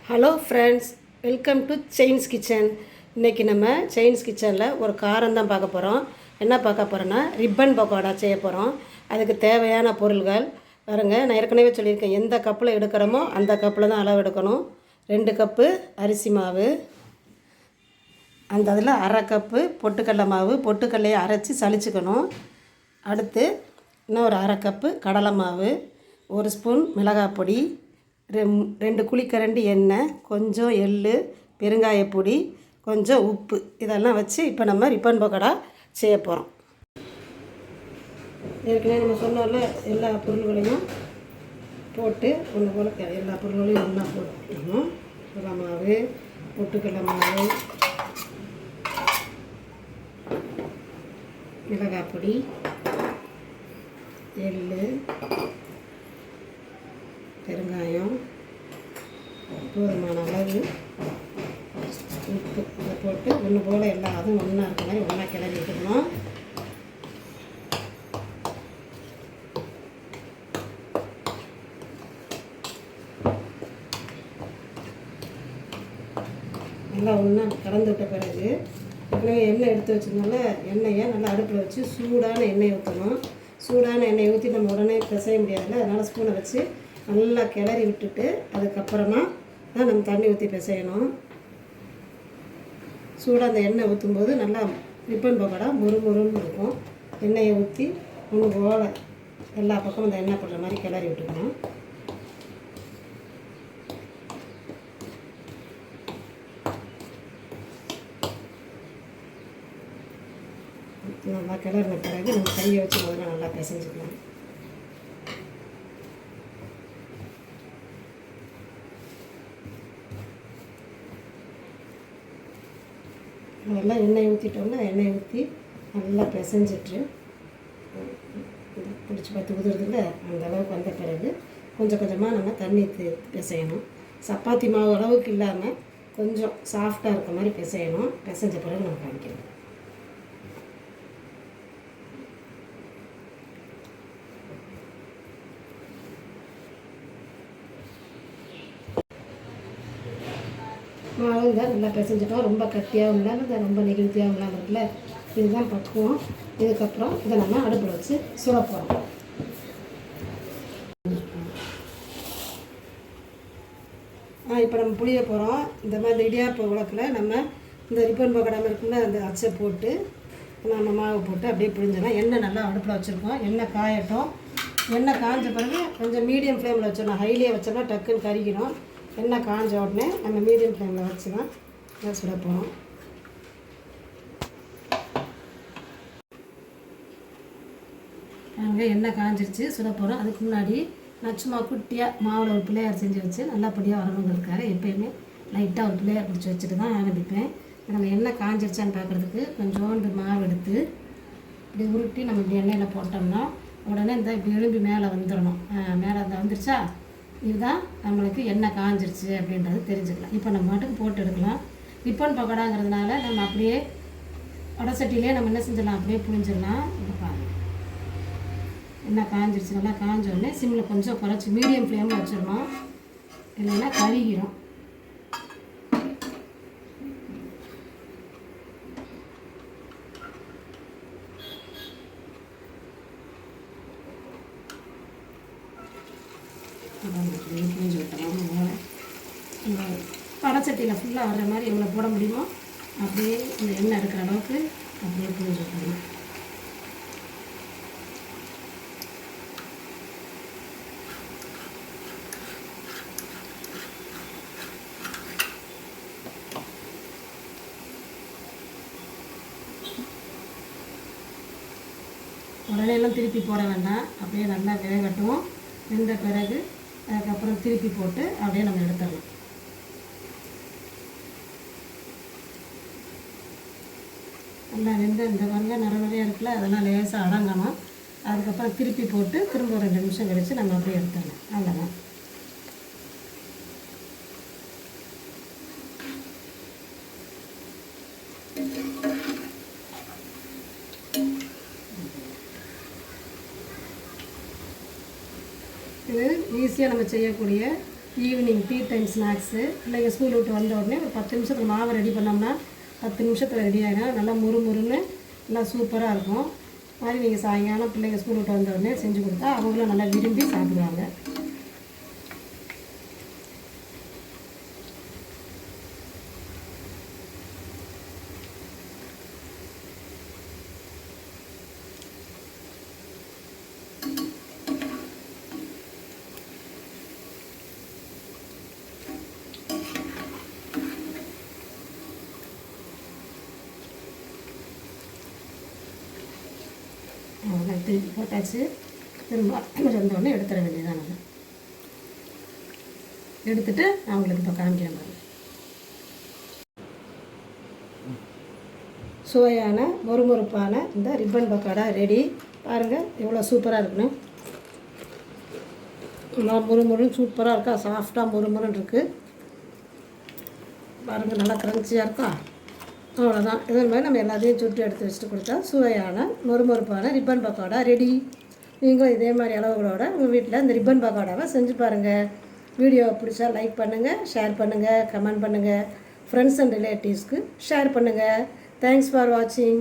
Hello friends, welcome to science kitchen. இன்றைக்கி நம்ம chains கிச்சனில் ஒரு காரம் தான் பார்க்க போகிறோம். என்ன பார்க்க போகிறோன்னா ரிப்பன் பக்கோடா செய்ய போகிறோம். அதுக்கு தேவையான பொருள்கள் பாருங்க. நான் ஏற்கனவே சொல்லியிருக்கேன், எந்த கப்பில் எடுக்கிறோமோ அந்த கப்பில் தான் அளவு எடுக்கணும். 2 கப்பு அரிசி மாவு, அந்த அதில் அரை கப்பு பொட்டுக்கடலை மாவு, பொட்டுக்கடலையை அரைச்சி சலிச்சுக்கணும். அடுத்து இன்னும் ஒரு அரை கப்பு கடலை மாவு, 1 ஸ்பூன் மிளகாய் பொடி, 2 குழிக்கரண்டி எண்ணெய், கொஞ்சம் எள், பெருங்காயப்பொடி, கொஞ்சம் உப்பு, இதெல்லாம் வச்சு இப்போ நம்ம ரிப்பன் பக்கோடா செய்ய போகிறோம். ஏற்கனவே நம்ம சொன்னோம்ல, எல்லா பொருள்களையும் போட்டு ஒன்று போல் எல்லா பொருள்களையும் ஒன்றா போட்டுக்கணும். கடலை மாவு, பொட்டுக்கடலை மாவு, மிளகாய் பொடி, எள், பெருங்காயம், போதுமான அளவு உப்பு, இதை போட்டு ஒன்று போல் எல்லாம் அதுவும் ஒன்றா இருக்க மாதிரி ஒன்றா கிளறி விட்டுக்கணும். நல்லா ஒன்றா கலந்து விட்ட பிறகு எண்ணெய் எடுத்து வச்சதுனால எண்ணெயை நல்லா அடுப்பில் வச்சு சூடான எண்ணெய் ஊற்றணும். சூடான எண்ணெய் ஊற்றி நம்ம உடனே பிசைய முடியாதுல்ல, அதனால் ஸ்பூனை வச்சு நல்லா கிளறி விட்டுட்டு அதுக்கப்புறமா தான் நம்ம தண்ணி ஊற்றி பிசையணும். சூடாக அந்த எண்ணெய் ஊற்றும்போது நல்லா ரிப்பன் பக்கோடா முறுமுறுன்னு இருக்கும். எண்ணெயை ஊற்றி ஒன்று போல் எல்லா பக்கமும் அந்த எண்ணெய் போடுற மாதிரி கிளறி விட்டுக்கணும். நல்லா கிளறின பிறகு நம்ம கையை வச்சு முதல்ல நல்லா பிசைஞ்சுக்கலாம். அதெல்லாம் எண்ணெய் ஊற்றிட்டோம்னா எண்ணெய் ஊற்றி நல்லா பிசைஞ்சிட்டு பிடிச்சி பார்த்து உதுறதுல அந்த அளவுக்கு வந்த பிறகு கொஞ்சம் கொஞ்சமாக நம்ம தண்ணி பிசையணும். சப்பாத்தி மாவு அளவுக்கு இல்லாமல் கொஞ்சம் சாஃப்டாக இருக்க மாதிரி பிசையணும். பிசைஞ்ச பிறகு நம்ம காமிக்கணும். மாவு தான் நல்லா பிசைஞ்சிட்டோம். ரொம்ப கட்டியாகவும் இல்லாமல் ரொம்ப நெகிழ்த்தியாகவும் இல்லாமல் இருக்குல்ல, இதுதான் பக்குவம். இதுக்கப்புறம் இதை நம்ம அடுப்பில் வச்சு சுட போகிறோம். இப்போ நம்ம புளிய போகிறோம். இந்த மாதிரி இடியாப்ப உலக்கில் நம்ம இந்த ரிப்பன் பக்கோடா இருக்குன்னா அந்த அச்சை போட்டு நம்ம மாவு போட்டு அப்படியே புளிஞ்சிடலாம். எண்ணெய் நல்லா அடுப்பில் வச்சுருக்கோம். எண்ணெய் காயட்டும். எண்ணெய் காய்ஞ்ச பிறகு கொஞ்சம் மீடியம் ஃப்ளேமில் வச்சிடணும். ஹைலியே வச்சோம்னா டக்குன்னு கறிக்கணும். எண்ணெய் காஞ்ச உடனே நம்ம மீடியம் ஃப்ளேமில் வச்சு தான் சுட போகிறோம். நாங்கள் எண்ணெய் காஞ்சிருச்சு, சுட போகிறோம். அதுக்கு முன்னாடி நான் சும்மா குட்டியாக மாவில் ஒரு பிள்ளையார் செஞ்சு வச்சு நல்லபடியாக வரணுங்கிறதுக்காக எப்போயுமே லைட்டாக ஒரு பிள்ளையார் பிடிச்சி வச்சுட்டு தான் ஆரம்பிப்பேன். நம்ம எண்ணெய் காஞ்சிருச்சான்னு பார்க்குறதுக்கு கொஞ்சோண்டு மாவு எடுத்து இப்படி உருட்டி நம்ம இப்படி எண்ணெயில் போட்டோம்னா உடனே இந்த இப்படி எழும்பி மேலே வந்துடணும். மேலே அந்த வந்துருச்சா, இதுதான் நம்மளுக்கு எண்ணெய் காஞ்சிருச்சு அப்படின்றது தெரிஞ்சுக்கலாம். இப்போ நம்ம மட்டும் போட்டு எடுக்கலாம். ரிப்பன் பக்கோடாங்கிறதுனால நம்ம அப்படியே வடசட்டிலே நம்ம என்ன செஞ்சிடலாம், அப்படியே புழிஞ்சிடலாம். இப்போ பாருங்கள், எண்ணெய் காஞ்சிருச்சு. நல்லா காஞ்ச உடனே சிம்மில் கொஞ்சம் குறைச்சி மீடியம் ஃப்ளேமில் வச்சிடணும், இல்லைன்னா கருகிரும். புரிஞ்சு விட்டலாம். இந்த படச்சட்டியில் ஃபுல்லாக வர்ற மாதிரி எவ்வளோ போட முடியுமோ அப்படியே இந்த எண்ணெய் எடுக்கிற அளவுக்கு அப்படியே புரிஞ்சு விட்டணும். உடனே எல்லாம் திருப்பி போட வேண்டாம், அப்படியே நல்லா வேகட்டும். வெந்த பிறகு அதுக்கப்புறம் திருப்பி போட்டு அப்படியே நம்ம எடுத்துடலாம். நல்லா வெந்த இந்த வரல நிறைய இருக்குல்ல, அதெல்லாம் லேசாக அடங்கணும். அதுக்கப்புறம் திருப்பி போட்டு திரும்ப 2 நிமிஷம் கழித்து நம்ம அப்படியே எடுத்துடலாம். அவ்வளோதான். இது ஈஸியாக நம்ம செய்யக்கூடிய ஈவினிங் டீ டைம் ஸ்நாக்ஸு பிள்ளைங்க ஸ்கூல் விட்டு வந்த உடனே ஒரு 10 நிமிஷத்தில் மாவை ரெடி பண்ணோம்னா 10 நிமிஷத்தில் ரெடி ஆகிடும். நல்லா முறுமுறுன்னு நல்லா சூப்பராக இருக்கும். மாதிரி நீங்கள் சாயங்காலம் பிள்ளைங்க ஸ்கூல் விட்டு வந்த உடனே செஞ்சு கொடுத்தா அவங்களும் நல்லா விரும்பி சாப்பிடுவாங்க. திருப்பி போட்டாச்சு. திரும்ப வந்தோடனே எடுத்துட வேண்டியதான். நம்ம எடுத்துட்டு நான் உங்களுக்கு இப்போ காமிக்கிறேன் பாருங்கள். சுவையான மொறுமொறுப்பான இந்த ரிப்பன் பக்கோடா ரெடி. பாருங்கள் எவ்வளோ சூப்பராக இருக்குன்னு. நல்லா முறுமுறுன்னு சூப்பராக இருக்கா. சாஃப்டாக முறுமுறுன்னு இருக்குது பாருங்கள். நல்லா க்ரன்ச்சியாக இருக்கா. அவ்வளோதான். இதே மாதிரி நம்ம எல்லாத்தையும் சுட்டு எடுத்து வச்சுட்டு கொடுத்தா சுவையான மொறுமொறுப்பான ரிப்பன் பக்கோடா ரெடி. நீங்களும் இதே மாதிரி அளவுகளோட உங்கள் வீட்டில் இந்த ரிப்பன் பக்கோடாவை செஞ்சு பாருங்கள். வீடியோ பிடிச்சா லைக் பண்ணுங்கள், ஷேர் பண்ணுங்கள், கமெண்ட் பண்ணுங்கள். ஃப்ரெண்ட்ஸ் அண்ட் ரிலேட்டிவ்ஸ்க்கு ஷேர் பண்ணுங்கள். தேங்க்ஸ் ஃபார் வாட்சிங்.